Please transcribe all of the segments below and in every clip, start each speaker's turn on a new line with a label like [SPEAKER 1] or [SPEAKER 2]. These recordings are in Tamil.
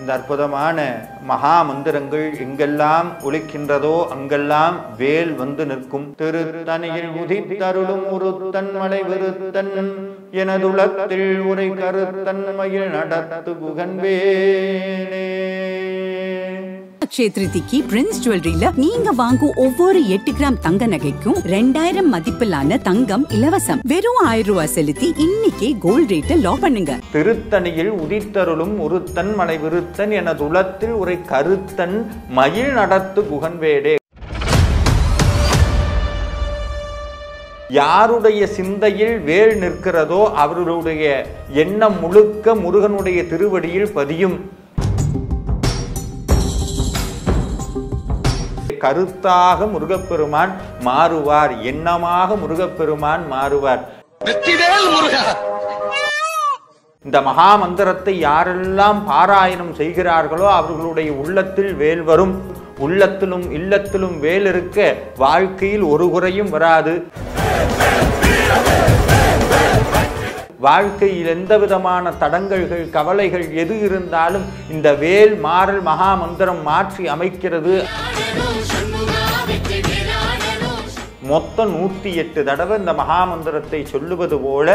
[SPEAKER 1] இந்த அற்புதமான மகா மந்திரங்கள் எங்கெல்லாம் ஒலிக்கின்றதோ அங்கெல்லாம் வேல் வந்து நிற்கும். திருத்தணியில் உதித்தருளும் ஒருத்தன் மலை விருத்தன் எனதுளத்தில் உரை கருத்தன்மையில் நடத்து குகன்வேனே.
[SPEAKER 2] அக்ஷய திருதிக்கு பிரின்ஸ் ஜுவல்லரியில நீங்க வாங்கும் ஒவ்வொரு 8 கிராம் தங்க நகைக்கும் 2000 மதிப்பிலான தங்கம் இலவசம். வெறும் 1000 ரூபாய் செலுத்தி இன்னைக்கே கோல்ட் ரேட்டை லாக் பண்ணுங்க.
[SPEAKER 1] திருத்தணியில் உதித்தருளும் ஒருத்தன் மலை விருத்தன் எனது உளத்தில் ஒரு கருத்தன் மயில் நடத்து குகன்வேடே. யாருடைய சிந்தையில் வேல் நிற்கிறதோ அவர்களுடைய எண்ணம் முழுக்க முருகனுடைய திருவடியில் பதியும். கருத்தாக முருகப்பெருமான் மாறுவார், எண்ணமாக முருகப்பெருமான் மாறுவார். இந்த மகா மந்திரத்தை யாரெல்லாம் பாராயணம் செய்கிறார்களோ அவர்களுடைய உள்ளத்தில் வேல் வரும். உள்ளத்திலும் இல்லத்திலும் வேல் இருக்க வாழ்க்கையில் ஒரு குறையும் வராது. வாழ்க்கையில் எந்த விதமான தடங்கல்கள் கவலைகள் எது இருந்தாலும் இந்த வேல் மாறல் மகா மந்திரம் மாற்றி அமைக்கிறது. மொத்தம் 108 தடவை இந்த மகா மந்திரத்தை சொல்லுவது போல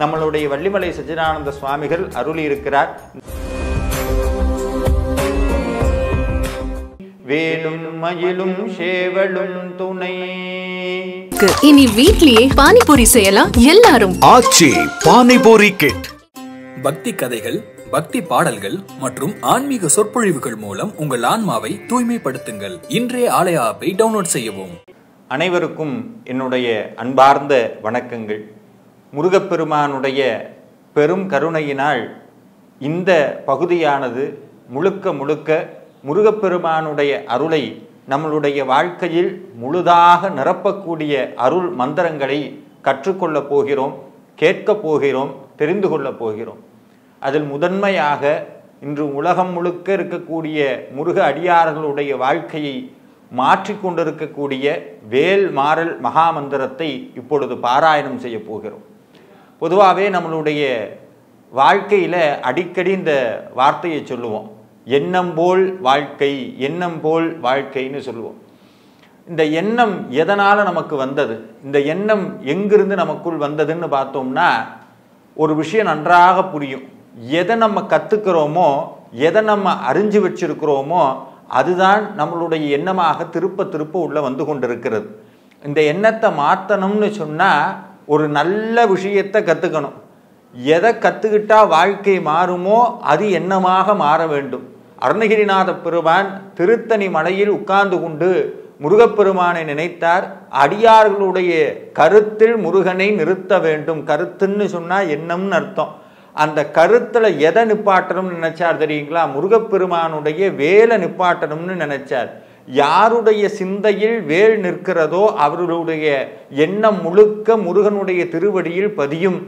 [SPEAKER 1] நம்மளுடைய வள்ளிமலை சச்சிதானந்த சுவாமிகள் அருளி இருக்கிறார். வேலும் மயிலும் சேவலும் துணை.
[SPEAKER 3] இனி வீட்லயே பானிபூரி செய்யலாம் எல்லாரும்.
[SPEAKER 4] ஆச்சி பானிபூரி கிட்.
[SPEAKER 5] பக்தி கதைகள், பக்தி பாடல்கள் மற்றும் ஆன்மீக சொற்பொழிவுகள் மூலம் உங்கள் ஆன்மாவை தூய்மைப்படுத்துங்கள். இன்றைய ஆலய ஆப்பை டவுன்லோட் செய்யவும்.
[SPEAKER 1] அனைவருக்கும் என்னுடைய அன்பார்ந்த வணக்கங்கள். முருகப்பெருமானுடைய பெரும் கருணையினால் இந்த பகுதியானது முழுக்க முழுக்க முருகப்பெருமானுடைய அருளை நம்மளுடைய வாழ்க்கையில் முழுதாக நிரப்பக்கூடிய அருள் மந்திரங்களை கற்றுக்கொள்ளப் போகிறோம், கேட்கப் போகிறோம், தெரிந்து கொள்ளப் போகிறோம். அதில் முதன்மையாக இன்று உலகம் முழுக்க இருக்கக்கூடிய முருக அடியார்களுடைய வாழ்க்கையை மாற்றிக்கொண்டிருக்கக்கூடிய வேல் மாறல் மகா மந்திரத்தை இப்பொழுது பாராயணம் செய்ய போகிறோம். பொதுவாகவே நம்மளுடைய வாழ்க்கையில் அடிக்கடி இந்த வார்த்தையை சொல்லுவோம், எண்ணம் போல் வாழ்க்கை, எண்ணம் போல் வாழ்க்கைன்னு சொல்லுவோம். இந்த எண்ணம் எதனால் நமக்கு வந்தது, இந்த எண்ணம் எங்கிருந்து நமக்குள் வந்ததுன்னு பார்த்தோம்னா ஒரு விஷயம் நன்றாக புரியும். எதை நம்ம கற்றுக்கிறோமோ, எதை நம்ம அறிஞ்சு வச்சிருக்கிறோமோ அதுதான் நம்மளுடைய எண்ணமாக திருப்ப திருப்ப உள்ள வந்து கொண்டிருக்கிறது. இந்த எண்ணத்தை மாற்றணும்னு சொன்னால் ஒரு நல்ல விஷயத்தை கற்றுக்கணும். எதை கற்றுக்கிட்டா வாழ்க்கை மாறுமோ அது எண்ணமாக மாற வேண்டும். அருணகிரிநாத பெருமான் திருத்தணி மலையில் உட்கார்ந்து கொண்டு முருகப்பெருமானை நினைத்தார். அடியார்களுடைய கருத்தில் முருகனை நிறுத்த வேண்டும். கருத்துன்னு சொன்னால் எண்ணம்னு அர்த்தம். அந்த கருத்தில் எதை நிப்பாட்டணும்னு நினைச்சார் தெரியுங்களா? முருகப்பெருமானுடைய வேலை நிப்பாட்டணும்னு நினைச்சார். யாருடைய சிந்தையில் வேல் நிற்கிறதோ அவர்களுடைய எண்ணம் முழுக்க முருகனுடைய திருவடியில் பதியும்.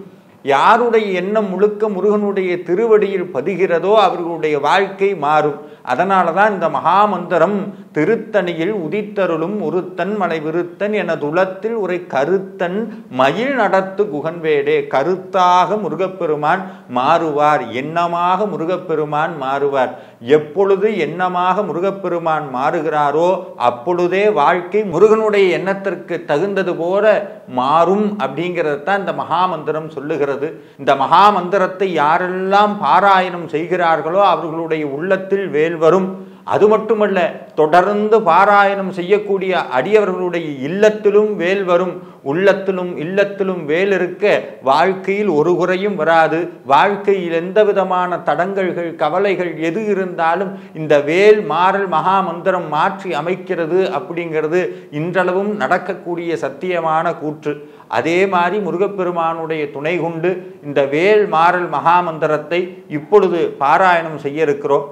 [SPEAKER 1] யாருடைய எண்ணம் முழுக்க முருகனுடைய திருவடியில் பதிகிறதோ அவர்களுடைய வாழ்க்கை மாறும். அதனால தான் இந்த மகாமந்திரம் திருத்தணியில் உதித்தருளும் ஒருத்தன் மலை விருத்தன் எனது உளத்தில் ஒரு கருத்தன் மயில் நடத்து குகன்வேடே. கருத்தாக முருகப்பெருமான் மாறுவார், எண்ணமாக முருகப்பெருமான் மாறுவார். எப்பொழுது எண்ணமாக முருகப்பெருமான் மாறுகிறாரோ அப்பொழுதே வாழ்க்கை முருகனுடைய எண்ணத்திற்கு தகுந்தது போல மாறும் அப்படிங்கிறதான் இந்த மகாமந்திரம் சொல்லுகிறது. இந்த மகாமந்திரத்தை யாரெல்லாம் பாராயணம் செய்கிறார்களோ அவர்களுடைய உள்ளத்தில் வேல் வரும். அது மட்டுமல்ல, தொடர்ந்து பாராயணம் செய்யக்கூடிய அடியவர்களுடைய இல்லத்திலும் வேல் வரும். உள்ளத்திலும் இல்லத்திலும் வேல் இருக்க வாழ்க்கையில் ஒரு குறையும் வராது. வாழ்க்கையில் எந்த விதமான தடங்கல்கள் கவலைகள் எது இருந்தாலும் இந்த வேல் மாறல் மகா மந்திரம் மாற்றி அமைக்கிறது அப்படிங்கிறது இன்றளவும் நடக்கக்கூடிய சத்தியமான கூற்று. அதே மாதிரி முருகப்பெருமானுடைய துணை கொண்டு இந்த வேல் மாறல் மகா மந்திரத்தை இப்பொழுது பாராயணம் செய்ய இருக்கிறோம்.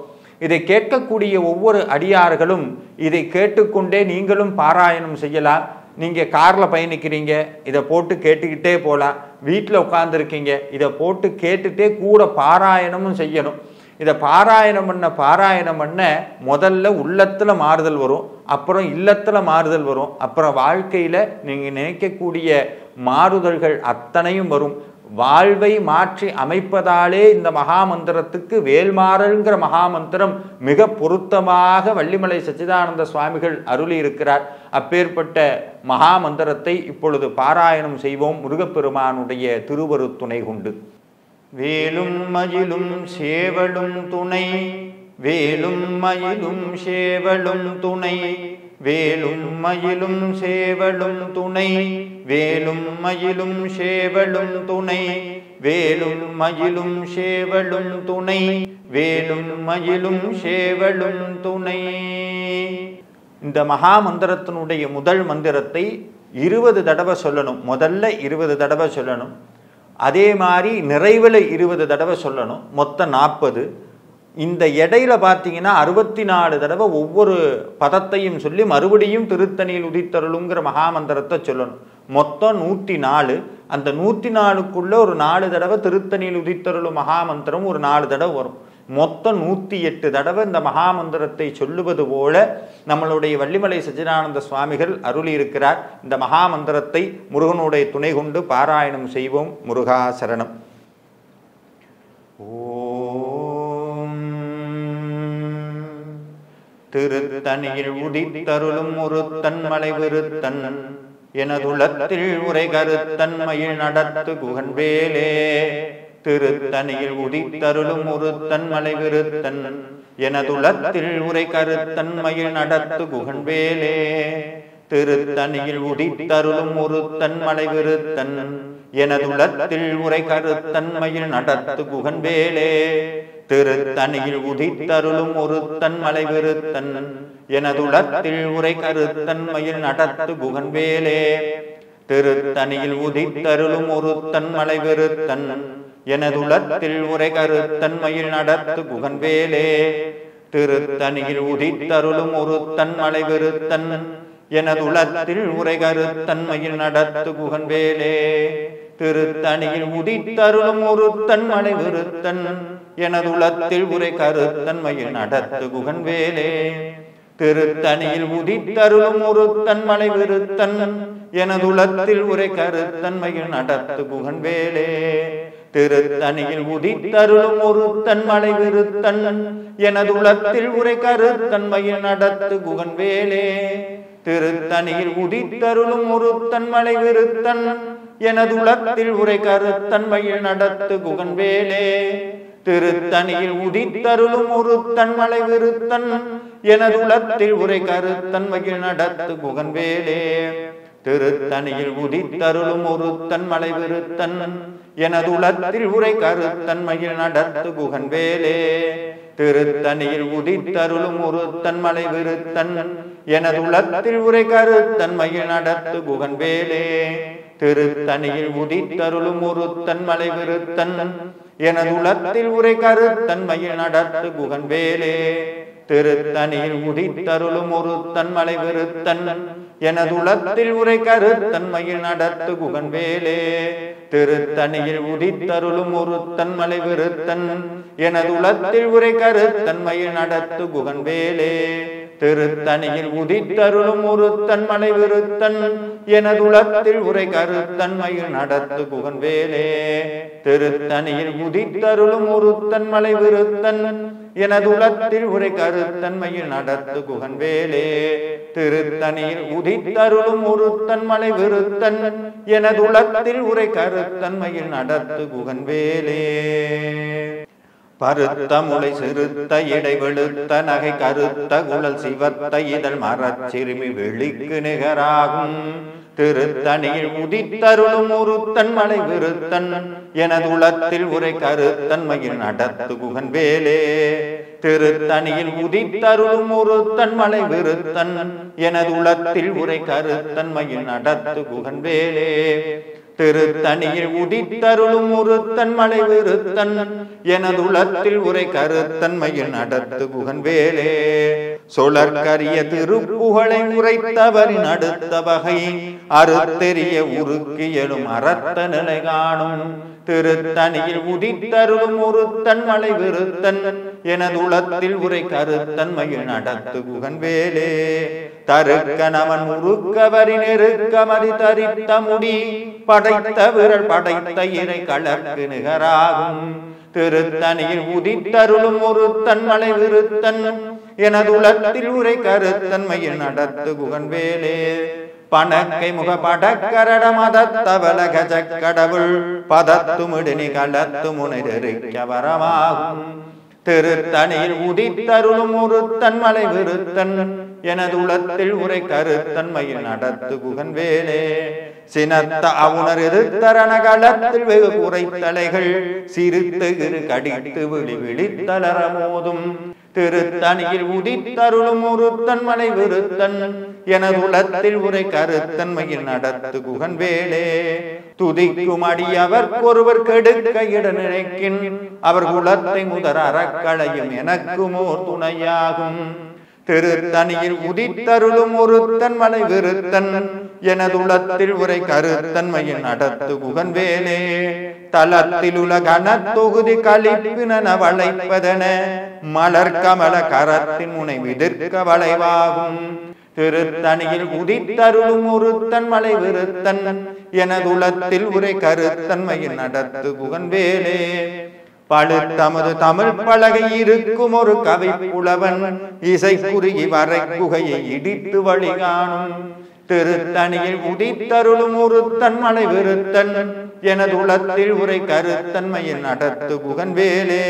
[SPEAKER 1] இதை கேட்கக்கூடிய ஒவ்வொரு அடியார்களும் இதை கேட்டுக்கொண்டே நீங்களும் பாராயணம் செய்யலாம். நீங்கள் காரில் பயணிக்கிறீங்க, இதை போட்டு கேட்டுக்கிட்டே போகலாம். வீட்டில் உட்காந்துருக்கீங்க, இதை போட்டு கேட்டுகிட்டே கூட பாராயணமும் செய்யணும். இதை பாராயணம் பண்ண முதல்ல உள்ளத்தில் மாறுதல் வரும், அப்புறம் இல்லத்தில் மாறுதல் வரும், அப்புறம் வாழ்க்கையில் நீங்கள் நினைக்கக்கூடிய மாறுதல்கள் அத்தனையும் வரும். வாழ்வை மாற்றி அமைப்பதாலே இந்த மகாமந்திரத்துக்கு வேல்மாறல்ங்கிற மகாமந்திரம் மிக பொருத்தமாக வள்ளிமலை சச்சிதானந்த சுவாமிகள் அருளி இருக்கிறார். அப்பேற்பட்ட மகாமந்திரத்தை இப்பொழுது பாராயணம் செய்வோம் முருகப்பெருமானுடைய திருவரு துணை கொண்டு. வேலும் மயிலும் சேவலும் துணை, வேலும் மயிலும் சேவலும் துணை, வேலும் மயிலும் சேவலும் துணை, வேலும் மயிலும் சேவலும் துணை, வேலும் மயிலும் சேவலும் துணை, வேலும் மயிலும் சேவலும் துணை. இந்த மகாமந்திரத்தினுடைய முதல் மந்திரத்தை 20 தடவை சொல்லணும். முதல்ல 20 தடவை சொல்லணும். அதே மாதிரி நிறைவில் 20 தடவை சொல்லணும். மொத்தம் 40. இந்த இடையில பார்த்தீங்கன்னா 64 தடவை ஒவ்வொரு பதத்தையும் சொல்லி மறுபடியும் திருத்தணியில் உதித்தருளுங்கிற மகாமந்திரத்தை சொல்லணும். மொத்தம் 104. அந்த 104க்குள்ள ஒரு 4 தடவை திருத்தணியில் உதித்தருளும் மகாமந்திரம் ஒரு 4 தடவை வரும். மொத்தம் 108 தடவை இந்த மகாமந்திரத்தை சொல்லுவது போல நம்மளுடைய வள்ளிமலை சச்சிதானந்த சுவாமிகள் அருளி இருக்கிறார். இந்த மகாமந்திரத்தை முருகனுடைய துணை கொண்டு பாராயணம் செய்வோம். முருகா சரணம். ஓம் திருத்தணியில் உதித்தருளும் ஒருத்தன் மலை விருத்தன், எனதுளத்தில் உரை கருத்தன்மையில் நடத்து குகன்வேலே. திருத்தணியில் உதித்தருளும் ஒருத்தன் மலை விருத்தன், எனதுளத்தில் உரை கருத்தன்மையில் நடத்து குகன்வேலே. திருத்தணியில் உதித்தருளும் ஒருத்தன் மலை விருத்தன், எனதுளத்தில் உரை கருத்தன்மையில் நடத்து குகன்வேலே. திருத்தணியில் உதித்தருளும் ஒருத்தன் மலை விருத்தன், எனதுளத்தில் உரை கருத்தன்மையில் நடத்து குகன்வேலே. திருத்தணியில் உதித்தருளும் ஒருத்தன் மலை விருத்தன், எனதுளத்தில் உரை கருத்தன்மையில் நடத்து குகன்வேலே. திருத்தணியில் உதித்தருளும் ஒருத்தன் மலை விருத்தன், எனதுளத்தில் உரை கருத்தன்மையில் நடத்து குகன்வேலே. திருத்தணியில் உதித்தருளும் ஒருத்தன் மலை விருத்தன், எனதுளத்தில் உரை கருத்தன்மையில் நடத்து குகன்வேலே. திருத்தணியில் உதித்தருளும் ஒருத்தன் மலை விருத்தன், எனதுளத்தில் உரை கருத்தன்மையில் நடத்து குகன்வேலே. திருத்தணியில் உதித்தருளும் ஒருத்தன் மலை விருத்தன், எனதுளத்தில் உரை கருத்தன்மையில் நடத்து குகன்வேலே. திருத்தணியில் உதித்தருளும் ஒருத்தன் மலை விருத்தன், எனதுளத்தில் உரை கருத்தன்மையில் நடத்து குகன்வேலே. திருத்தணியில் உதித்தருளும் ஒருத்தன் மலை விருத்தன், எனதுளத்தில் உரை கருத்தன்மையில் நடத்து குகன்வேலே. திருத்தணியில் உதித்தருளும் ஒருத்தன் மலை விருத்தன், எனதுளத்தில் உரை கருத்தன்மையில் நடத்து குகன்வேலே. திருத்தணியில் உதித்தருளும் ஒருத்தன் மலை விருத்தன், எனதுளத்தில் உரை கருத்தன்மையில் நடத்து குகன்வேலே. திருத்தணியில் உதித்தருளும் ஒருத்தன் மலை விருத்தன், எனதுளத்தில் உரை கருத்தன்மையில் நடத்து குகன்வேலே. திருத்தணியில் உதித்தருளும் ஒருத்தன் மலை விருத்தன், எனதுளத்தில் உரை கருத்தன்மையில் நடத்து குகன்வேலே. திருத்தணியில் உதித்தருளும் ஒருத்தன் மலை விருத்தன், எனதுளத்தில் உரை கருத்தன்மையில் நடத்து குகன்வேலே. திருத்தணியில் உதித்தருளும் ஒருத்தன் மலை விருத்தன், எனதுளத்தில் உரை கருத்தன்மையில் நடத்து குகன்வேலே. திருத்தணியில் உதித்தருளும் ஒருத்தன் மலை விருத்தன், எனதுளத்தில் உரை கருத்தன்மையில் நடத்து குகன்வேலே. திருத்தணியில் உதித்தருளும் ஒருத்தன் மலை விருத்தன், எனதுளத்தில் உரை கருத்தன்மையில் நடத்து குகன்வேலே. பருத்த முளை சிறுத்த இடை வெளுத்த நகை கருத்த குழல் சிவத்த இதழ் மரச்சிறுமி வெளிக்கு நிகராகும். திருத்தணியில் உதித்தருளும் ஒருத்தன் மலை விருத்தன், எனதுளத்தில் உரை கருத்தன்மையில் நடத்து குகன்வேலே. திருத்தணியில் உதித்தருளும் ஒருத்தன் மலை விருத்தன், எனதுளத்தில் உரை கருத்தன்மையில் நடத்து குகன்வேலே. திருத்தணியில் உதித்தருளும் ஒருத்தன் மலை விருத்தன், எனதுளத்தில் உரை கருத்தன்மையில் நடத்து குகன்வேலே சொலற்கரிய திருப்புகழை உரைத்தவரின் அடுத்த வகை அறுத்தெறிய உருக்கியலும் அறத்த நிலை காணும் திருத்தணியில் உதித்தருளும் ஒருத்தன் மலை விருத்தன் எனதுளத்தில் உரை கருத்தன்மையில் நடத்து குகன்வேலே தருக்கனவன் உருக்கவரி நெருக்கமதி தரித்த முடி படைத்த விரல் படைத்த இறை களக்கு நிகராகும் திருத்தணியில் உதித்தருளும் ஒருத்தன் மலை விருத்தன் எனதுளத்தில் உரை கருத்தன்மையில் நடத்து குகன்வேலே பணக்கை முக படக்கரட மதத்தவல கஜக்கடவுள் பதத்துமிடினி களத்து முனைதெறிக்க வரமாகும் திருத்தணியில் உதித்தருளும் ஒருத்தன் மலை விருத்தன் எனதுளத்தில் உரை கருத்தன்மையில் நடத்து குகன்வேலே சினத்த அவுணர் எதிர்த்தரண களத்தில் வெகு குறைத்தலைகள் சிரித்து இரு கடித்து விழி விழித்தளர மோதும் திருத்தணியில் உதித்தருளும் ஒருத்தன் மலை விருத்தன் எனதுளத்தில் உரை கருத்தன்மையில் நடத்து குகன்வேலே துதிக்கும் அடியவர் ஒருவர் கெடுக்க இட நினைக்கின் அவர் குலத்தை முதற் அறக்களையும் எனக்குமோர் துணையாகும் திருத்தணியில் உதித்தருளும் ஒருத்தன் மலை விருத்தன் எனதுளத்தில் உரை கருத்தன்மையில் நடத்து குகன்வேலே தலத்தில் உலகன தொகுதி கழிப்பின வளைப்பதென மலர் கமல கரத்தின் முனை விதிர்க்க வளைவாகும் திருத்தணியில் உதித்தருளும் ஒருத்தன் மலை விருத்தன் எனதுளத்தில் உரை கருத்தன்மையில் நடத்து குகன்வேலே பழுத்தமது தமிழ் பலகை இருக்கும் ஒரு கவி புலவன் இசை குறுகி வரை குகையை இடித்து வழி காணும் திருத்தணியில் உதித்தருளும் ஒருத்தன் மலை விருத்தன் எனதுளத்தில் உரை கருத்தன்மையில் நடத்து குகன்வேலே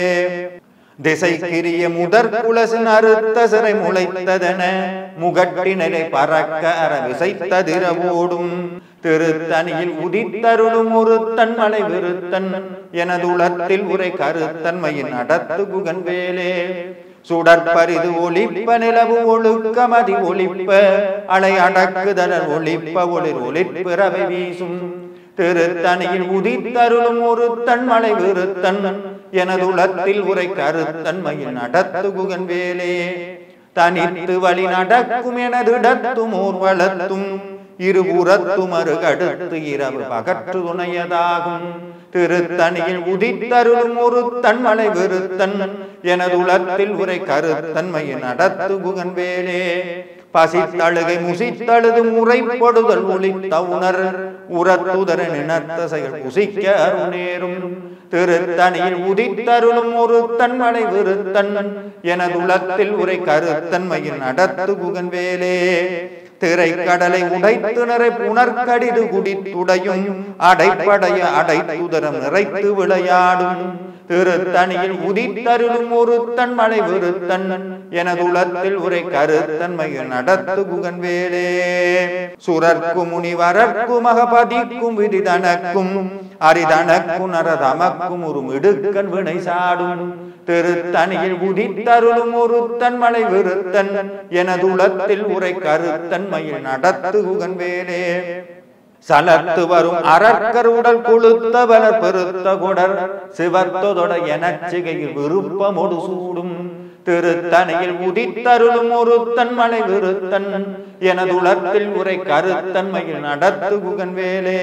[SPEAKER 1] திசைக்கிரிய முதற் குலசின் அறுத்த சிறை முளைத்ததென முகட்டினரை பறக்க அற விசைத்ததிர ஓடும் திருத்தணியில் உதித்தருளும் ஒருத்தன் மலை விருத்தன் எனதுளத்தில் உரை கருத்தன்மையில் நடத்து குகன்வேலே சுடற்பரிது ஒளிப்ப நிலவு ஒழுக்கமதி ஒளிப்ப அலை அடக்குதலர் ஒளிப்ப ஒளிர் ஒளிர்பிறவை வீசும் திருத்தணியில் உதித்தருளும் ஒருத்தன் மலை விருத்தன் எனதுளத்தில் உரை கருத்தன்மையில் நடத்து குகன்வேலே தனித்து வழி நடக்கும் எனதிடத்தும் ஊர்வலத்தும் இருபுறத்தும் அருகடுத்து இரவு பகற்று துணையதாகும் திருத்தணியில் உதித்தருளும் ஒருத்தன் மலை விருத்தன் எனதுளத்தில் உரை கருத்தன்மையில் நடத்து குகன்வேலே பசித்தழுகை முசித்தழுது முறைப்படுதல் ஒளித்த உணர் உரத்துதர நினத்த செயல் புசிக்க அருணேரும் திருத்தணியில் உதித்தருளும் ஒருத்தன் மலை விருத்தன் எனதுளத்தில் உரை கருத்தன்மையில் நடத்து குகன்வேலே திரைக்கடலை உடைத்து நிறை புனர்கடிது குடித்துடையும் அடைப்படைய அடைத்துதரம் நிறைத்து விளையாடும் திருத்தணியில் உதித்தருளும் ஒருத்தன் மலை விருத்தன் எனதுளத்தில் உரை கருத்தன்மையில் நடத்து குகன்வேலே சுரர்க்கும் முனிவரர்க்கும் மகபதிக்கும் விதிதனக்கும் அரிதனக்கும் நரதமக்கும் ஒரு மிடுக்கன் வினை சாடும் திருத்தணியில் உதித்தருளும் ஒருத்தன் மலை விருத்தன் எனதுளத்தில் உரை கருத்தன்மையில் நடத்து குகன்வேலே சலத்து வரும் அரக்கர் உடல் கொளுத்தவனர் பெருத்த கொடர் சிவத்தொட எனச்சிகையில் விருப்பமொடு சூடும் திருத்தணியில் உதித்தருளும் ஒருத்தன் மலை விருத்தன் எனதுளத்தில் உரை கருத்தன்மையில் நடத்து குகன்வேலே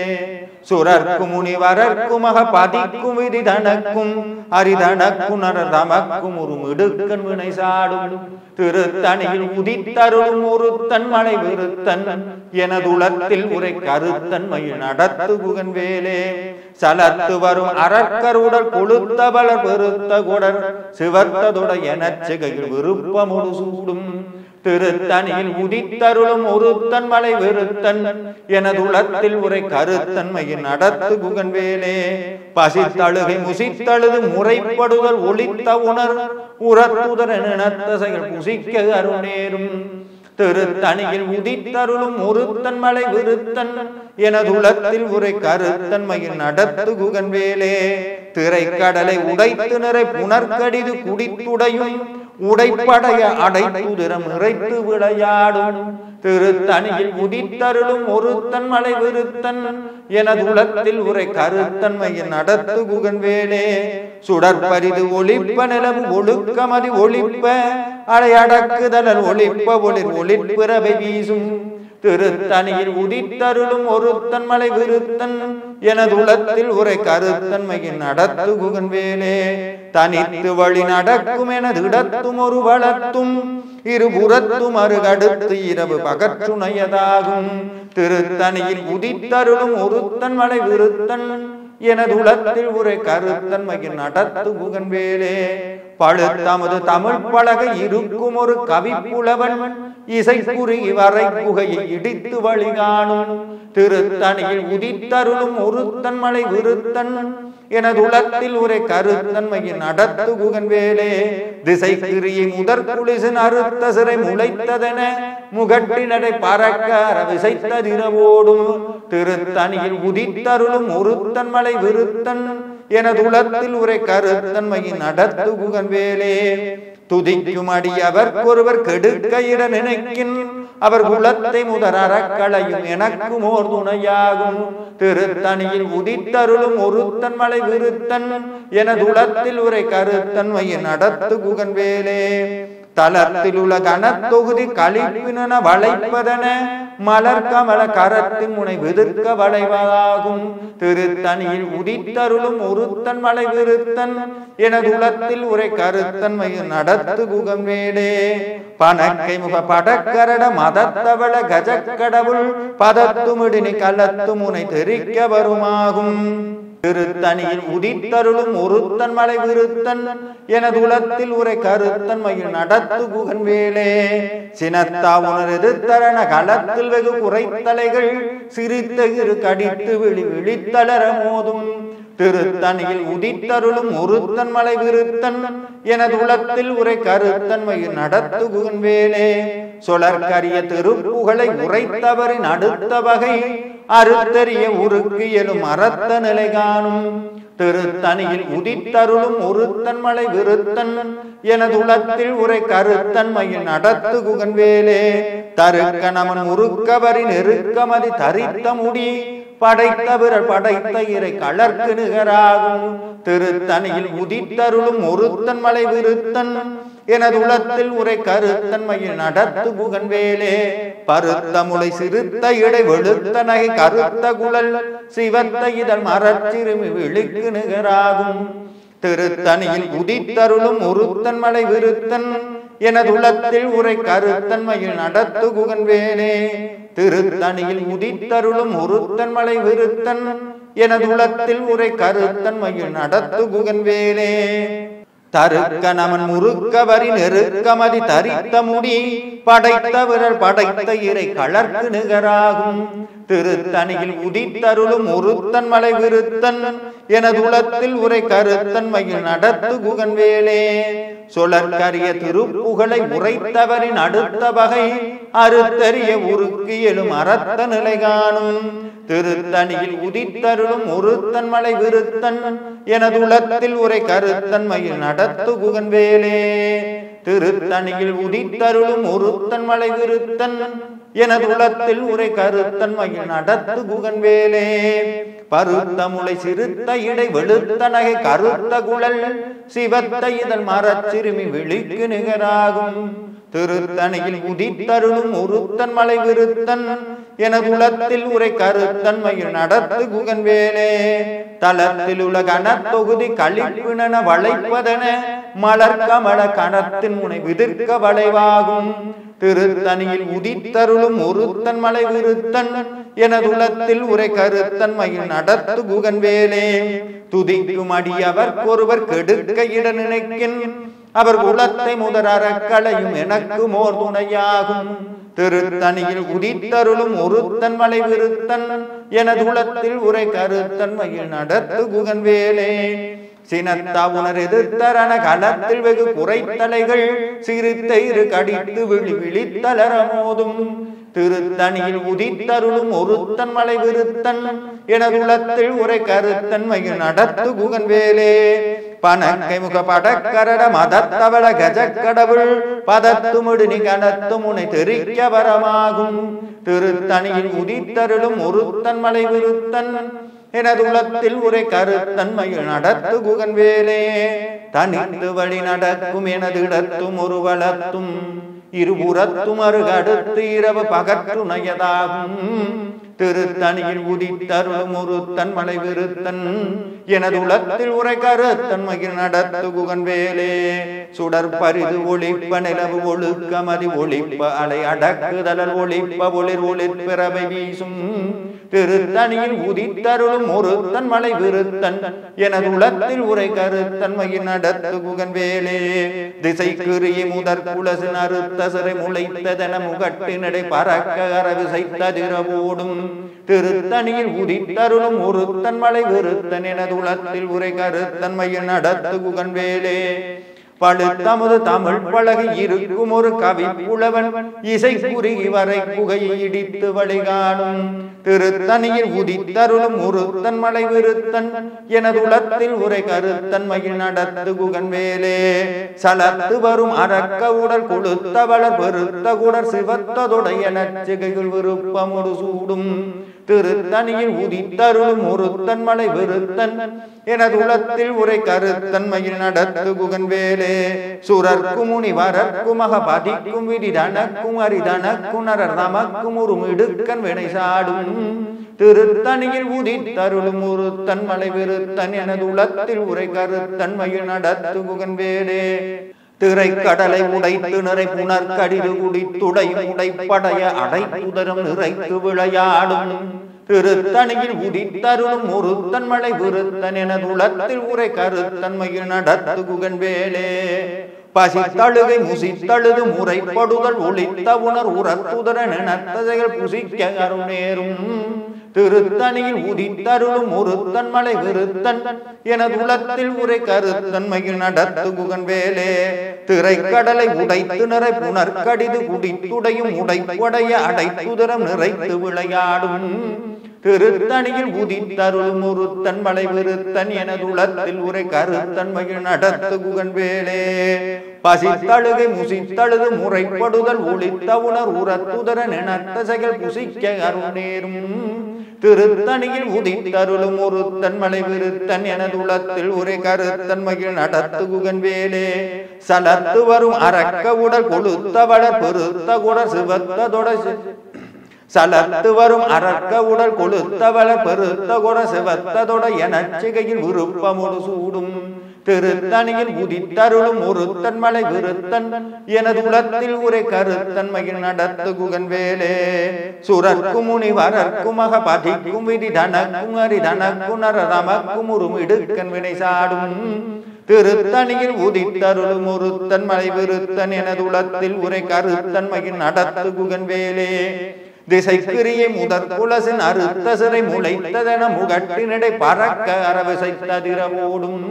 [SPEAKER 1] சுரர்க்கும் முனிவரர்க்கும் மகபதிக்கும் விதிதனக்கும் அரிதனக்கும் நரதமக்கும் ஒரு மிடுக்கன் வினை சாடும் திருத்தணியில் உதித்தருளும் ஒருத்தன் மலை விருத்தன் எனதுளத்தில் உரை கருத்தன்மையில் நடத்து குகன்வேலே சலத்து வரும் அரக்கர் உடல் கொளுத்தவளர் பெருத்த கொடர் சிவத்ததொட எனச்சிகையில் விருப்பமொடு சூடும் திருத்தணியில் உதித்தருளும் ஒருத்தன் மலை விருத்தன் எனதுளத்தில் உரை கருத்தன்மையில் நடத்து குகன்வேலே பசித்தழுகை முசித்தழுது முறைப்படுதல் ஒளித்த உணர் உரத்துதர நினத்த செயல் புசிக்க அருணேரும் திருத்தணியில் உதித்தருளும் ஒருத்தன் மலை விருத்தன் எனதுளத்தில் உரை கருத்தன்மையில் நடத்து குகன்வேலே திரைக்கடலை உடைத்து நிறை புனர்கடிது குடித்துடையும் உடைப்படைய அடைத்துதிரம் நிறைத்து விளையாடும் திருத்தணியில் உதித்தருளும் ஒருத்தன் மலை விருத்தன் எனது உலகத்தில் உரை கருத்தன்மையின் நடத்து குகன் வேலே சுடற்பரிது ஒளிப்ப நிலவு ஒழுக்கமதி ஒளிப்ப அடையடக்குதலல் ஒளிப்ப ஒளிர் ஒளிப்பிறவை வீசும் திருத்தணியில் உதித்தருளும் ஒருத்தன் மலை விருத்தன் எனது உலகத்தில் உரை கருத்தன்மையின் நடத்து குகன் வேலே தனித்து வழி நடக்கும் எனது இடத்தும் ஒரு வளத்தும் இருபுறத்தும் அருகடுத்து இரவு பகற்றுணையதாகும் திருத்தணியில் உதித்தருளும் ஒருத்தன் மலை விருத்தன் எனது உலகத்தில் உரை கருத்தன்மையின் நடத்து குகன் வேலே பழுத்தமது தமிழ் பலகை இருக்கும் ஒரு கவிப்புலவன் இசை குறுகி வரை குகையை இடித்து வழிகாணும் திருத்தணியில் உதித்தருளும் ஒருத்தன் மலை விருத்தன் எனது உலகத்தில் உரை கருத்தன்மையின் நடத்து குகன் வேலே திசை கிரியை முதற் குளிசின் அறுத்த சிறை முளைத்ததென முகட்டினரை பறக்க விசைத்ததிரவோடும் திருத்தணியில் உதித்தருளும் ஒருத்தன் மலை விருத்தன் எனது உலகத்தில் உரை கருத்தன்மையின் நடத்து குகன் வேலே துதிக்கும் அடியவர்க்கொருவர் கெடுக்க இட நினைக்கின் அவர் குலத்தை முதற் அறக்களையும் எனக்கும் ஓர் துணையாகும் திருத்தணியில் உதித்தருளும் ஒருத்தன் மலை விருத்தன் எனது உலகத்தில் உரை கருத்தன்மையின் நடத்து குகன் வேலே தளத்தில் உள்ள கனத்தொகுதி கழிப்பின வளைப்பதன மலர் கமல கரத்தின் முனை விதிர்க்க வளைவதாகும் திருத்தணியில் உதித்தருளும் ஒருத்தன் மலை விருத்தன் எனது உலகத்தில் உரை கருத்தன்மையின் நடத்து குகன் வேலே பணக்கை முக படக்கரட மதத்தவள கஜக்கடவுள் பதத்துமிடினி கலத்து முனை தெரிக்க வருமாகும் திருத்தணியில் உதித்தருளும் ஒருத்தன் மலை விருத்தன் எனது உலகத்தில் உரை கருத்தன்மையில் நடத்து குகன் வேலே சினத்தா உணர் எதிர்த்தரண களத்தில் வெகு குறைத்தலைகள் சிரித்த இரு கடித்து விழி விழித்தளர மோதும் திருத்தணியில் உதித்தருளும் ஒருத்தன் மலை விருத்தன் எனது உலகத்தில் உரை கருத்தன்மையில் நடத்து குகன் வேலே சொலற்கரிய திருப்புகளை உரைத்தவரின் அடுத்த வகை அறுத்தறிய உருக்கு எழும் அறத்த நிலை காணும் திருத்தணியில் உதித்தருளும் ஒருத்தன் மலை விருத்தன் எனது உலகத்தில் உரை கருத்தன்மையில் நடத்து குகன் வேலே தருக்க நமன் முறுக்கவரின் நெருக்கமதி தரித்த முடி படைத்த விரல் படைத்த இறை கலர்க்கு நிகராகும் திருத்தணியில் உதித்தருளும் ஒருத்தன் மலை விருத்தன் எனது உலகத்தில் உரை கருத்தன்மையில் நடத்து குகன் வேலே பருத்த முளை சிறுத்த இடை வெளுத்த நகை கருத்த குழல் சிவத்த இதழ் மரச்சிறுமி விழிக்கு நிகராகும் திருத்தணியில் உதித்தருளும் ஒருத்தன் மலை விருத்தன் எனது உலகத்தில் உரை கருத்தன்மையில் நடத்து குகன் வேலே திருத்தணியில் உதித்தருளும் ஒருத்தன் மலை விருத்தன் எனது உலகத்தில் உரை கருத்தன்மையில் நடத்து குகன் வேலே தருக்க நமன் முறுக்கவரி நெருக்கமதி தரித்த முடி படைத்த விரல் படைத்த இறை கலர்க்கு நிகராகும் திருத்தணியில் உதித்தருளும் ஒருத்தன் மலை விருத்தன் எனது உலகத்தில் உரை கருத்தன்மையில் நடத்து குகன் வேலே சொலற்கரிய திருப்புகளை உரைத்தவரின் அடுத்த வகை அறுத்தறிய உருக்கு எழும் அறத்த நிலை காணும் திருத்தணியில் உதித்தருளும் ஒருத்தன் மலை விருத்தன் எனது உலகத்தில் உரை கருத்தன்மையில் நடத்து குகன் வேலே திருத்தணியில் உதித்தருளும் ஒருத்தன் மலை விருத்தன் எனது உலகத்தில் உரை கருத்தன்மையில் நடத்து குகன் வேலே பருத்த முளை சிறுத்த இடை வெளுத்த நகை கருத்த குழல் சிவத்த இதழ் மரச்சிறுமி விழிக்கு நிகராகும் திருத்தணியில் உதித்தருளும் ஒருத்தன் மலை விருத்தன் எனது உலகத்தில் உரை கருத்தன்மையில் நடத்து குகன் வேலே தளத்தில் உள்ள கனத்தொகுதி கழிப்பின வளைப்பதன மலர் கமல கணத்தின் முனை விதிர்க்க வளைவாகும் திருத்தணியில் உதித்தருளும் ஒருத்தன் மலை விருத்தன் எனது உலகத்தில் உரை கருத்தன்மையில் நடத்து குகன் வேலே துதிக்கும் அடியவர்க்கொருவர் கெடுக்க இட நினைக்கின் அவர் குலத்தை முதற் அறக்களையும் எனக்கு மோர் துணையாகும் திருத்தணியில் உதித்தருளும் ஒருத்தன் மலை விருத்தன் எனது உலகத்தில் உரை கருத்தன்மையில் நடத்து குகன் வேலே சினத்தா உணர் எதிர்த்தரண களத்தில் வெகு குறைத்தலைகள் சிரித்த இரு கடித்து விழி விழித்தளர மோதும் திருத்தணியில் உதித்தருளும் ஒருத்தன் மலை விருத்தன் எனது உலகத்தில் உரை கருத்தன்மையில் நடத்து குகன் வேலே பனக்கை முக படக்கரட மதத்தவள கஜக்கடவுள் பதத்துமுடு நிகழத்து முனை தெரிக்க வரமாகும் திருத்தணியில் உதித்தருளும் ஒருத்தன் மலை விருத்தன் எனது உலத்தில் உரை கருத்தன்மையில் நடத்து குகன் வேலே தனித்து வழி நடக்கும் எனது இடத்தும் ஒரு வளத்தும் இருபுறத்தும் அருகடுத்து இரவு பகற்றுணையதாகும் திருத்தணியில் உதித்தருளும் ஒருத்தன் மலை விருத்தன் எனது உலத்தில் உரை கருத்தன்மையில் நடத்து குகன் வேலே சுடர் பரிது ஒளிப்ப நிலவு ஒழுக்கமதி ஒளிப்ப அலை அடக்குதலல் ஒளிப்ப ஒளிர் ஒளிர் பிறவை வீசும் திருத்தணியில் உதித்தருளும் ஒருத்தன் மலை விருத்தன் எனது உலத்தில் உரை கருத்தன்மையில் நடத்து குகன் வேலே திசைக்குரிய முதற் குலசு அறுத்த சிறை முளைத்ததென முகட்டினடை பறக்க அரவிசைத்ததிரவோடும் திருத்தணியில் உதித்தருளும் ஒருத்தன் மலை விருத்தன் எனது உலத்தில் உரை கருத்தன்மையில் நடத்து குகன் வேலே பழுத்தமுது தமிழ் பழகி இருக்கும் ஒரு கவி புலவன் இசை குறுகி வரை குகையை இடித்து வழிகாணும் திருத்தணியில் உதித்தருளும் ஒருத்தன் மலை விருத்தன் எனது உலத்தில் உரை கருத்தன்மையில் நடத்து குகன் வேலே சலத்து வரும் அரக்க உடல் கொளுத்த வளர் பெருத்த குடர் சிவத்ததுடைய நச்சிகைகள் விருப்பமுடு சூடும் திருத்தணியில் உதித்தருளும் ஒருத்தன் மலை விருத்தன் எனது உலத்தில் உரை கருத்தன்மையில் நடத்து குகன் வேலே சுரர்க்கும் முனிவரர்க்கும் மகபதிக்கும் விதி தனக்கும் அரிதனக்கும் நரர் நமக்கும் ஒரு மிடுக்கன் வினை சாடும் திருத்தணியில் உதித்தருளும் ஒருத்தன் மலை விருத்தன் எனது உலத்தில் உரை கருத்தன்மையில் நடத்து குகன் வேலே திரைக்கடலை உடைத்து நிறை புனர்கடிது குடித்துடையும் உடைப்படைய அடைத்துதரும் நிறைத்து விளையாடும் திருத்தணியில் உதித்தருளும் ஒருத்தன் மலை விருத்தன் எனது உலத்தில் உரை கருத்தன்மையில் நடத்து குகன் வேலே பசித்தழுகை முசித்தழுது முறைப்படுதல் ஒளித்த உணர் உரத்துதர நினத்ததைகள் புசிக்க அருணேரும் திருத்தணியில் உதித்தருளும் ஒருத்தன் மலை விருத்தன் எனது உலத்தில் உரை கருத்தன்மையில் நடத்து குகன் வேலே திரைக்கடலை உடைத்து நிறை புனர்கடிது குடித்துடையும் உடைப்படைய அடைத்துதரம் நிறைத்து விளையாடும் திருத்தணியில் உதித்தருளும் ஒருத்தன் மலை விருத்தன் எனது உலத்தில் உரை கருத்தன்மையில் நடத்து குகன் வேலே பசித்தழுகை முசித்தழுது முறைப்படுதல் ஒளித்த உணர் உரத்துதர நினத்த செயல் புசிக்க அருணேரும் திருத்தணியில் உதித்தருளும் ஒருத்தன் மலை விருத்தன் எனது உலத்தில் உரை கருத்தன்மையில் நடத்து குகன் வேலே சலத்து வரும் அரக்க உடல் கொளுத்த வளர் பெருத்த குடர் சிவத்ததொட சலத்து வரும் அரக்க உடல் கொளுத்தவள பெருத்த கொட சிவத்ததொட எனச்சிகையில் விருப்பமுடு சூடும் திருத்தணியில் உதித்தருளும் ஒருத்தன் மலை விருத்தன் எனது உலத்தில் உரை கருத்தன்மையில் நடத்து குகன் வேலே சுரர்க்கும் முனிவரர்க்கும் மகபதிக்கும் விதி தனக்கும் அரிதனக்கும் நரதமக்கும் ஒரு மிடுக்கன் வினை சாடும் திருத்தணியில் உதித்தருளும் ஒருத்தன் மலை விருத்தன் எனது உலத்தில் உரை கருத்தன்மையில் நடத்து குகன் வேலே திசைக்குரிய முதற் குலசின் அறுத்த சிறை முளைத்ததென முகட்டினடை பறக்க அரவிசைத்ததிரவோடும்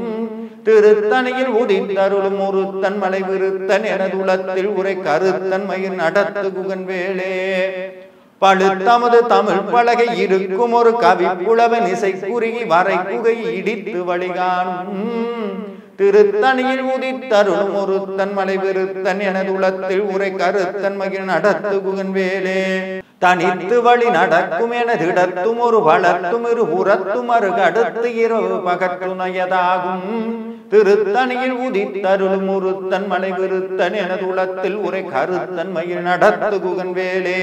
[SPEAKER 1] திருத்தணியில் உதித்தருளும் ஒருத்தன் மலை விருத்தன் எனது உலத்தில் உரை கருத்தன்மையில் நடத்து குகன் வேலே பழுத்தமது தமிழ் பலகை இருக்கும் ஒரு கவி புலவன் இசை குறுகி வரை குகை இடித்து வழிகாணும் திருத்தணியில் உதித்தருளும் ஒருத்தன் மலை விருத்தன் எனது உலத்தில் உரை கருத்தன்மையில் நடத்து குகன் வேலே தனித்து வழி நடக்கும் எனது இடத்தும் ஒரு வளர்த்தும் இரு புறத்தும் அருகடுத்து இரவு பகற்றுணையதாகும் திருத்தணியில் உதித்தருளும் ஒருத்தன் மலை விருத்தன் எனது உலத்தில் உரை கருத்தன்மையில் நடத்து குகன் வேலே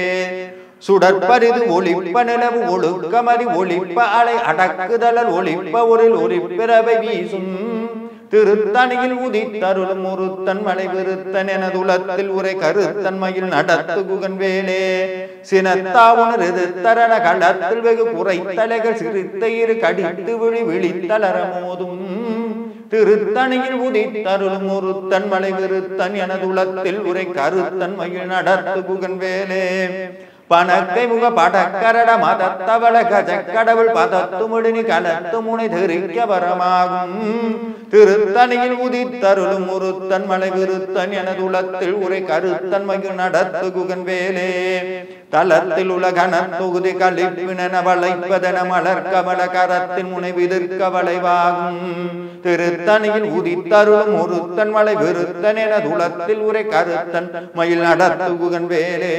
[SPEAKER 1] சுடற்பரிது ஒளிப்ப நிலவு ஒழுக்கமதி ஒளிப்ப அலை அடக்குதலல் ஒளிப்ப ஒரில் ஒளிப்பிறவை வீசும் திருத்தணியில் உதித்தருளும் ஒருத்தன் மலை விருத்தன் எனது உலத்தில் உரை கருத்தன்மையில் நடத்து குகன் வேலே சினத்தாவுணர் எதிர்த்தரண களத்தில் வெகு குறைத்தலைகள் சிரித்த இரு கடித்து விழி விழித்தளர மோதும் திருத்தணியில் உதித்தருளும் ஒருத்தன் மலை விருத்தன் எனது உலத்தில் உரை கருத்தன்மையில் நடத்து குகன் வேலே பனக்கை முக படக்கரட மதத்தவள கஜக்கடவுள் பதத்து முடினி கலத்து முனை தெரிக்க வரமாகும் திருத்தணியில் உதித்தருளும் ஒருத்தன் மலை விருத்தன் எனது உலத்தில் உரை கருத்தன்மையில் நடத்து குகன் வேலே தளத்தில் உலகன தொகுதி கழிப்பின வளைப்பதன மலர் கமல கரத்தின் முனைவிதிர்க்க வளைவாகும் திருத்தணியில் உதித்தருளும் ஒருத்தன் மலை விருத்தன் என துளத்தில் உரை கருத்தன் மயில் நடத்துகுகன் வேலே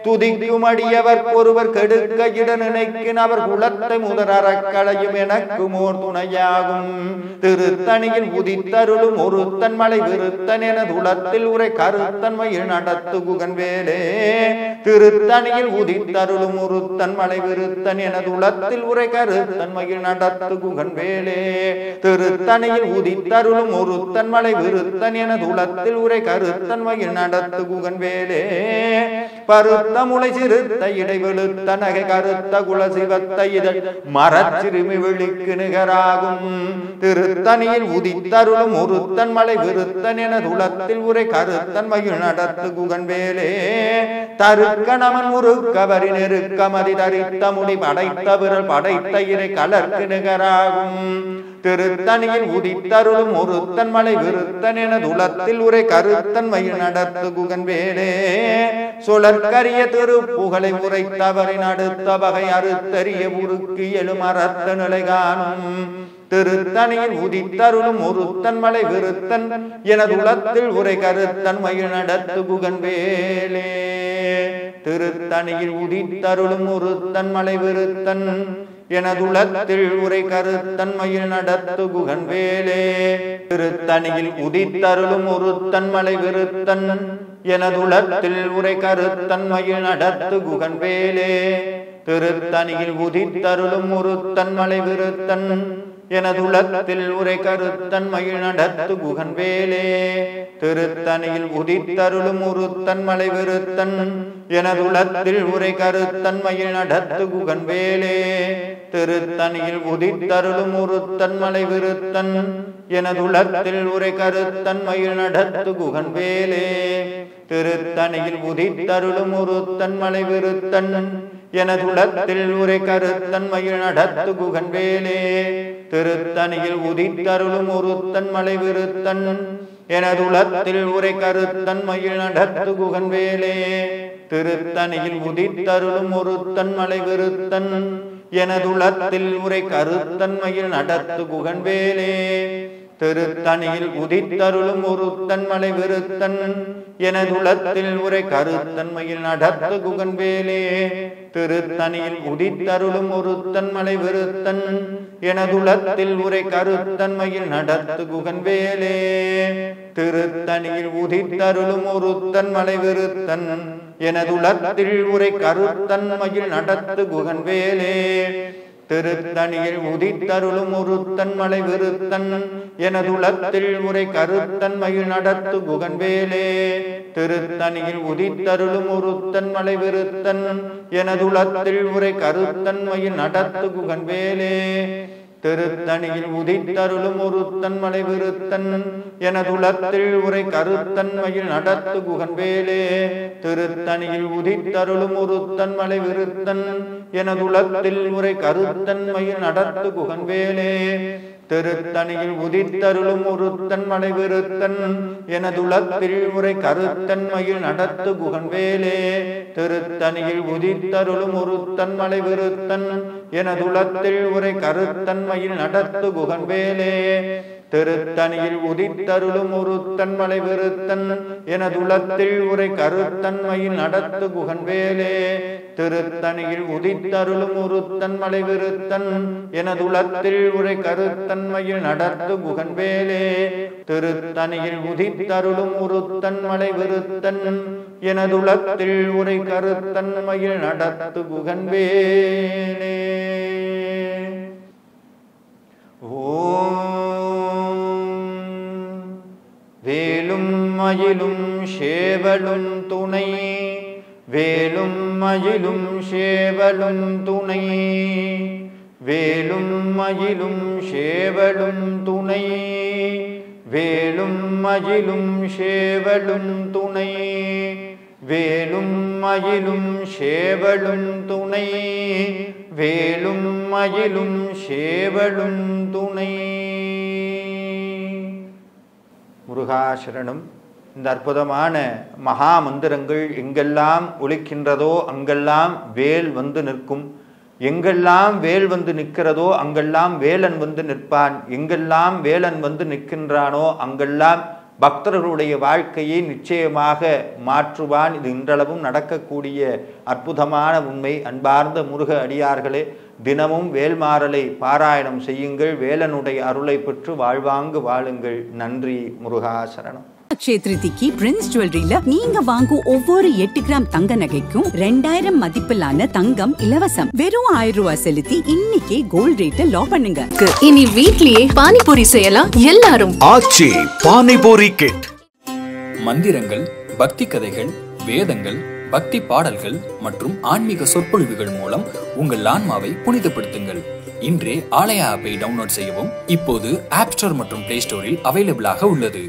[SPEAKER 1] துதிக்கும் அடியவர் ஒருவர் கெடுக்க இட நினைக்கின் அவர் குலத்தை முதல் அறக்களையும் எனக்கு மோர் துணையாகும் திருத்தணியில் உதித்தருளும் ஒருத்தன் மலை விருத்தன் என துளத்தில் உரை கருத்தன் மயில் நடத்துகுகன் வேலே திருத்தணியில் உதித்தருளும் ஒருத்தன் மலை விருத்தன் என துளத்தில் உரை கருத்தன் மயில் நடத்துகுகன் வேலே திருத்தணியில் உதித்தருளும் ஒருத்தன் மலை விருத்தன் என துளத்தில் உரை கருத்தன் மயில் நடத்துகுகன் வேலே பருத்த முளை சிறுத்த இடைவெளுத்த நகை கருத்த குல சிவத்த இதழ் மரச்சிறுமி விழிக்கு நிகராகும் திருத்தணியில் உதித்தருளும் ஒருத்தன் மலை விருத்தன் என துளத்தில் உரை கருத்தன் மயில் நடத்துகுகன் வேலே தருக்க நமன் முறுக்கவரி நெருக்க மதி தரித்த முடி படைத்த விரல் படைத்த இறை கலர்க்கு நிகராகும் திருத்தணியில் உதித்தருளும் ஒருத்தன் மலை விருத்தன் என துளத்தில் உரை கருத்தன் மயில் நடத்துகுகன் வேலே சுழற்கரிய திருப்புகழை உரைத்தவரின் அடுத்த வகை அறுத்தறிய முறுக்கு எழும் அறத்த நிலை காணும் திருத்தணியில் உதித்தருளும் ஒருத்தன் மலை விருத்தன் என துளத்தில் உரை கருத்தன் மயில் நடத்துகுகன் வேலே திருத்தணியில் உதித்தருளும் ஒருத்தன் மலை விருத்தன் எனதுளத்தில் உரை கருத்தன் மயில் நடத்துகுகன் வேலே திருத்தணியில் உதித்தருளும் ஒருத்தன் மலை விருத்தன் எனதுளத்தில் உரை கருத்தன் மயில் நடத்துகுகன் வேலே திருத்தணியில் உதித்தருளும் ஒருத்தன் மலை விருத்தன் எனதுளத்தில் உரை கருத்தன் மயில் நடத்துகுகன் வேலே திருத்தணியில் உதித்தருளும் ஒருத்தன் மலை விருத்தன் எனதுளத்தில் உரை கருத்தன் மயில் நடத்துகுகன் வேலே திருத்தணியில் உதித்தருளும் ஒருத்தன் மலை விருத்தன் எனதுளத்தில் உரை கருத்தன் மயில் நடத்துகுகன் வேலே திருத்தணியில் உதித்தருளும் ஒருத்தன் மலை விருத்தன் எனதுளத்தில் உரை கருத்தன் மயில் நடத்துகுகன் வேலே திருத்தணியில் உதித்தருளும் ஒருத்தன் மலை விருத்தன் எனதுளத்தில் உரை கருத்தன் மயில் நடத்துகுகன் வேலே திருத்தணியில் உதித்தருளும் ஒருத்தன் மலை விருத்தன் எனதுளத்தில் உரை கருத்தன் மயில் நடத்துகுகன் வேலே திருத்தணியில் உதித்தருளும் ஒருத்தன் மலை விருத்தன் எனதுளத்தில் உரை கருத்தன் மயில் நடத்துகுகன் வேலே திருத்தணியில் உதித்தருளும் ஒருத்தன் மலை விருத்தன் எனதுளத்தில் உரை கருத்தன் மயில் நடத்துகுகன் வேலே திருத்தணியில் உதித்தருளும் ஒருத்தன் மலை விருத்தன் எனதுளத்தில் உரை கருத்தன் மயில் நடத்துகுகன் வேலே திருத்தணியில் உதித்தருளும் ஒருத்தன் மலை விருத்தன் எனதுளத்தில் உரை கருத்தன் மயில் நடத்துகுகன் வேலே திருத்தணியில் உதித்தருளும் ஒருத்தன் மலை விருத்தன் எனதுளத்தில் உரை கருத்தன் மயில் நடத்துகுகன் வேலே திருத்தணியில் உதித்தருளும் ஒருத்தன் மலை விருத்தன் எனதுளத்தில் உரை கருத்தன் மயில் நடத்துகுகன் வேலே திருத்தணியில் உதித்தருளும் ஒருத்தன் மலை விருத்தன் எனதுளத்தில் உரை கருத்தன் மயில் நடத்துகுகன் வேலே திருத்தணியில் உதித்தருளும் ஒருத்தன் மலை விருத்தன் எனதுளத்தில் உரை கருத்தன் மயில் நடத்துகுகன் வேலே திருத்தணியில் உதித்தருளும் ஒருத்தன் மலை விருத்தன் எனதுளத்தில் உரை கருத்தன் மயில் நடத்துகுகன் வேலே திருத்தணியில் உதித்தருளும் ஒருத்தன் மலை விருத்தன் எனதுளத்தில் உரை கருத்தன் மயில் நடத்துகுகன் வேலே திருத்தணியில் உதித்தருளும் ஒருத்தன் மலை விருத்தன் எனதுளத்தில் உரை கருத்தன் மயில் நடத்துகுகன் வேலே திருத்தணியில் உதித்தருளும் ஒருத்தன் மலை விருத்தன் எனதுளத்தில் உரை கருத்தன் மயில் நடத்துகுகன் வேலே வேலும் மயிலும் சேவலும் துணை வேலும் மயிலும் சேவலும் துணை வேலும் மயிலும் சேவலும் துணை வேலும் மயிலும் சேவலும் துணை வேலும் மயிலும் சேவலும் துணை வேலும் மயிலும் சேவலும் துணை. முருகா சரணம். இந்த அற்புதமான மகா மந்திரங்கள் எங்கெல்லாம் ஒலிக்கின்றதோ அங்கெல்லாம் வேல் வந்து நிற்கும், எங்கெல்லாம் வேல் வந்து நிற்கிறதோ அங்கெல்லாம் வேலன் வந்து நிற்பான், எங்கெல்லாம் வேலன் வந்து நிற்கின்றானோ அங்கெல்லாம் பக்தர்களுடைய வாழ்க்கையை நிச்சயமாக மாற்றுவான். இது இன்றளவும் நடக்கக்கூடிய அற்புதமான உண்மை. அன்பார்ந்த முருக அடியார்களே, தினமும் வேல்மாறலை பாராயணம் செய்யுங்கள், வேலனுடைய அருளை பெற்று வாழ்வாங்கு வாழுங்கள். நன்றி. முருகா சரணம்.
[SPEAKER 2] க்ஷேத்ரிதிக்கு பிரின்ஸ் ஜுவல்லரியில நீங்க வாங்கும் ஒவ்வொரு 8 கிராம் தங்க நகைக்கும் 2000 மதிப்பிலான தங்கம் இலவசம். வெறும் 1000 ரூபாய் செலுத்தி இன்னைக்கே கோல்ட் ரேட்டை லாக் பண்ணுங்க.
[SPEAKER 3] இனி வீட்லயே பானிபூரி செய்யலாம் எல்லாரும்.
[SPEAKER 4] ஆச்சி பானிபூரி கிட்.
[SPEAKER 5] மந்திரங்கள், பக்தி கதைகள், வேதங்கள், பக்தி பாடல்கள் மற்றும் ஆன்மீக சொற்பொழிவுகள் மூலம் உங்கள் ஆன்மாவை புனிதப்படுத்துங்கள். இன்றே ஆலயா ஆப்பை டவுன்லோட் செய்யவும். இப்போது ஆப் ஸ்டோர் மற்றும் பிளே ஸ்டோரில் அவைலபிளாக உள்ளது.